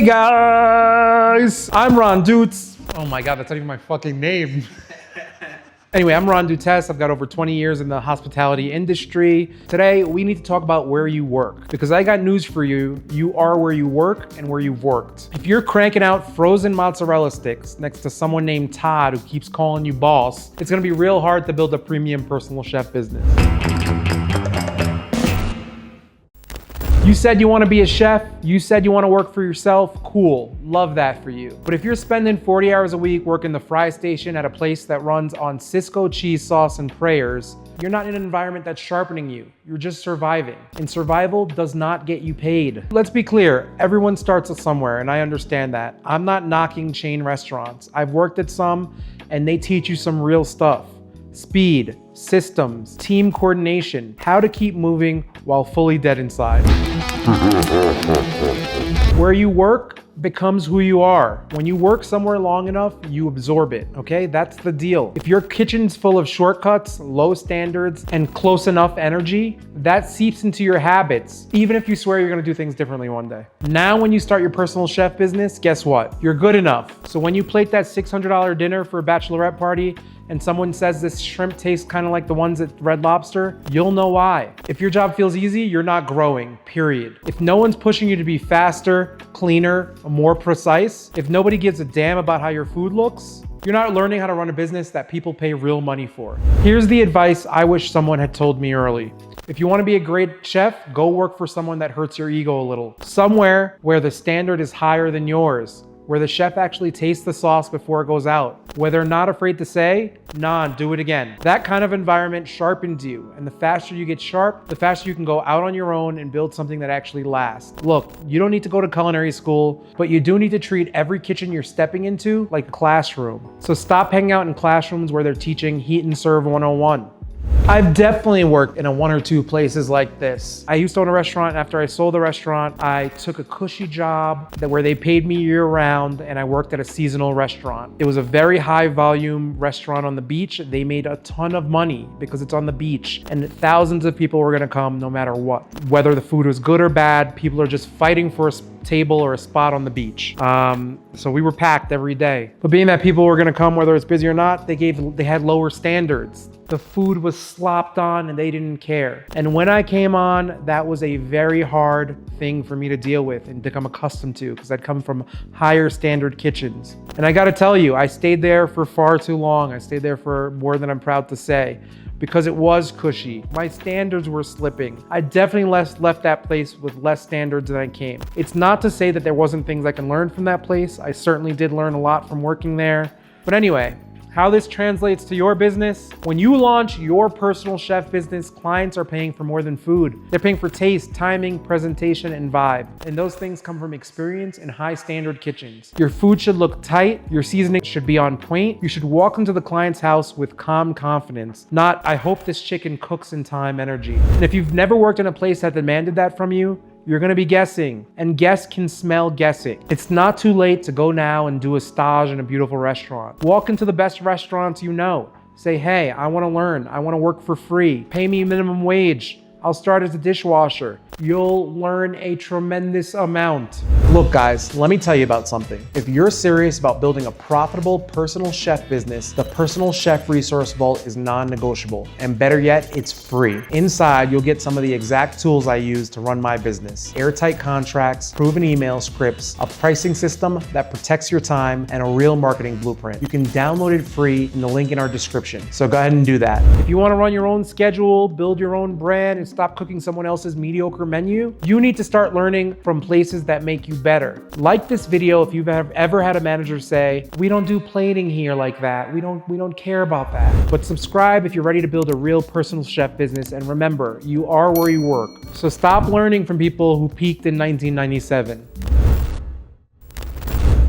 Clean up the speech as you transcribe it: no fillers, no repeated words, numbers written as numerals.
Hey guys, I'm Ron Dutz. Oh my God, that's not even my fucking name. Anyway, I'm Ron Dutz. I've got over 20 years in the hospitality industry. Today, we need to talk about where you work because I got news for you. You are where you work and where you've worked. If you're cranking out frozen mozzarella sticks next to someone named Todd who keeps calling you boss, it's gonna be real hard to build a premium personal chef business. You said you want to be a chef. You said you want to work for yourself. Cool. Love that for you. But if you're spending 40 hours a week working the fry station at a place that runs on Cisco cheese sauce and prayers, you're not in an environment that's sharpening you. You're just surviving. And survival does not get you paid. Let's be clear. Everyone starts somewhere, and I understand that. I'm not knocking chain restaurants. I've worked at some, and they teach you some real stuff. Speed, systems, team coordination, how to keep moving while fully dead inside. Where you work becomes who you are. When you work somewhere long enough, you absorb it, okay? That's the deal. If your kitchen's full of shortcuts, low standards, and close enough energy, that seeps into your habits, even if you swear you're gonna do things differently one day. Now, when you start your personal chef business, guess what? You're good enough. So when you plate that $600 dinner for a bachelorette party, and someone says this shrimp tastes kind of like the ones at Red Lobster, you'll know why. If your job feels easy, you're not growing, period. If no one's pushing you to be faster, cleaner, more precise, if nobody gives a damn about how your food looks, you're not learning how to run a business that people pay real money for. Here's the advice I wish someone had told me early. If you want to be a great chef, go work for someone that hurts your ego a little. Somewhere where the standard is higher than yours, where the chef actually tastes the sauce before it goes out, where they're not afraid to say, nah, do it again. That kind of environment sharpens you, and the faster you get sharp, the faster you can go out on your own and build something that actually lasts. Look, you don't need to go to culinary school, but you do need to treat every kitchen you're stepping into like a classroom. So stop hanging out in classrooms where they're teaching heat and serve 101. I've definitely worked in one or two places like this. I used to own a restaurant. After I sold the restaurant, I took a cushy job where they paid me year round, and I worked at a seasonal restaurant. It was a very high volume restaurant on the beach. They made a ton of money because it's on the beach, and thousands of people were gonna come no matter what. Whether the food was good or bad, people are just fighting for a table or a spot on the beach. So we were packed every day. But being that people were gonna come whether it's busy or not, they had lower standards. The food was slopped on and they didn't care. And when I came on, that was a very hard thing for me to deal with and become accustomed to because I'd come from higher standard kitchens. And I gotta tell you, I stayed there for far too long. I stayed there for more than I'm proud to say because it was cushy. My standards were slipping. I definitely left that place with less standards than I came. It's not to say that there wasn't things I can learn from that place. I certainly did learn a lot from working there. But anyway, how this translates to your business, when you launch your personal chef business, clients are paying for more than food. They're paying for taste, timing, presentation, and vibe. And those things come from experience in high standard kitchens. Your food should look tight, your seasoning should be on point. You should walk into the client's house with calm confidence, not, I hope this chicken cooks in time energy. And if you've never worked in a place that demanded that from you, you're gonna be guessing, and guests can smell guessing. It's not too late to go now and do a stage in a beautiful restaurant. Walk into the best restaurants you know. Say, hey, I wanna learn. I wanna work for free. Pay me minimum wage. I'll start as a dishwasher. You'll learn a tremendous amount. Look guys, let me tell you about something. If you're serious about building a profitable personal chef business, the Personal Chef Resource Vault is non-negotiable. And better yet, it's free. Inside, you'll get some of the exact tools I use to run my business. Airtight contracts, proven email scripts, a pricing system that protects your time, and a real marketing blueprint. You can download it free in the link in our description. So go ahead and do that. If you wanna run your own schedule, build your own brand, and stop cooking someone else's mediocre menu, you need to start learning from places that make you better. Like this video if you've ever had a manager say, we don't do plating here like that. We don't care about that. But subscribe if you're ready to build a real personal chef business. And remember, you are where you work. So stop learning from people who peaked in 1997.